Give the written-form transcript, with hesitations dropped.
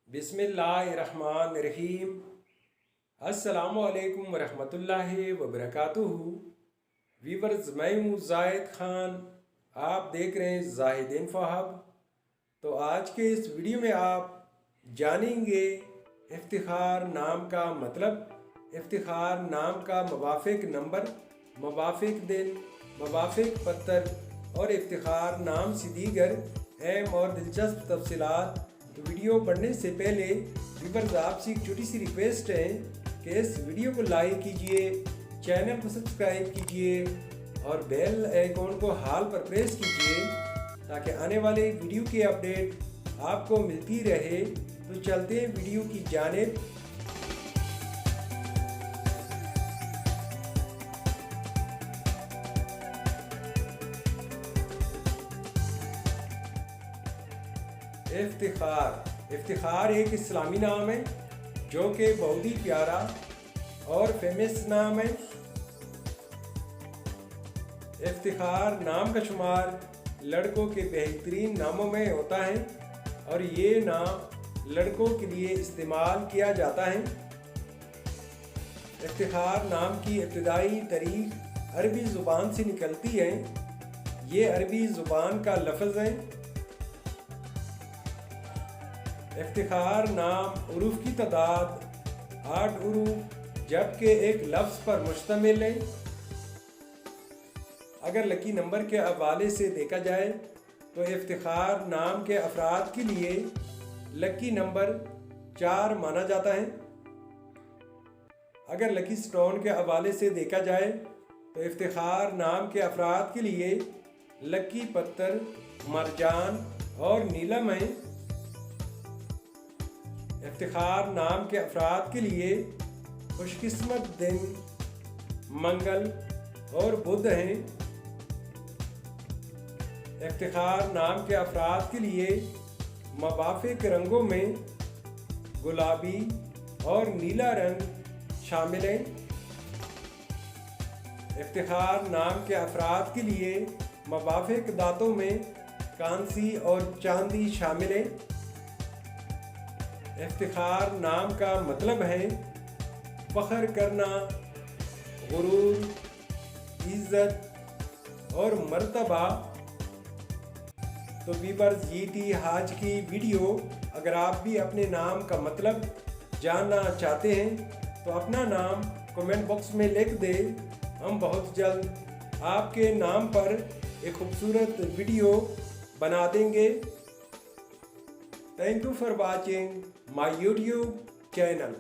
बिस्मिल्लाहिर्रहमानिर्रहीम। अस्सलामु अलैकुम वरहमतुल्लाहि वबरकातुहू। वीवर्स, मैं हूँ जाहिद खान, आप देख रहे हैं जाहिद इन्फो हब। तो आज के इस वीडियो में आप जानेंगे इफ्तिखार नाम का मतलब, इफ्तिखार नाम का मवाफिक नंबर, मवाफिक दिन, मवाफिक पत्तर और इफ्तिखार नाम से दीगर अहम और दिलचस्प तफसीलात। तो वीडियो पढ़ने से पहले व्यूअर्स, आपसे एक छोटी सी रिक्वेस्ट है कि इस वीडियो को लाइक कीजिए, चैनल को सब्सक्राइब कीजिए और बेल आइकॉन को हाल पर प्रेस कीजिए ताकि आने वाले वीडियो की अपडेट आपको मिलती रहे। तो चलते हैं वीडियो की जानिब। इफ्तिखार एक इस्लामी नाम है जो कि बहुत ही प्यारा और फेमस नाम है। इफ्तिखार नाम का शुमार लड़कों के बेहतरीन नामों में होता है और ये नाम लड़कों के लिए इस्तेमाल किया जाता है। इफ्तिखार नाम की इब्तिदाई तारीख अरबी ज़ुबान से निकलती है। ये अरबी ज़ुबान का लफ्ज़ है। इफ्तिखार नाम उरूफ की तादाद 8 उरूफ जबकि एक लफ्ज़ पर मुश्तमिल है। अगर लकी नंबर के हवाले से देखा जाए तो इफ्तिखार नाम के अफराद के लिए लकी नंबर 4 माना जाता है। अगर लकी स्टोन के हवाले से देखा जाए तो इफ्तिखार नाम के अफराद के लिए लकी पत्थर मरजान और नीलम है। इफ्तिखार नाम के अफराद के लिए खुशकिस्मत दिन मंगल और बुध हैं। इफ्तिखार नाम के अफराद के लिए मवाफिक रंगों में गुलाबी और नीला रंग शामिल हैं। इफ्तिखार नाम के अफराद के लिए मवाफिक दांतों में कांसी और चांदी शामिल हैं। इफ्तिखार नाम का मतलब है फ़ख्र करना, गुरूर, इज़्ज़त और मर्तबा। तो व्यूअर्स, ये थी आज की वीडियो। अगर आप भी अपने नाम का मतलब जानना चाहते हैं तो अपना नाम कमेंट बॉक्स में लिख दें। हम बहुत जल्द आपके नाम पर एक खूबसूरत वीडियो बना देंगे। Thank you for watching my YouTube channel.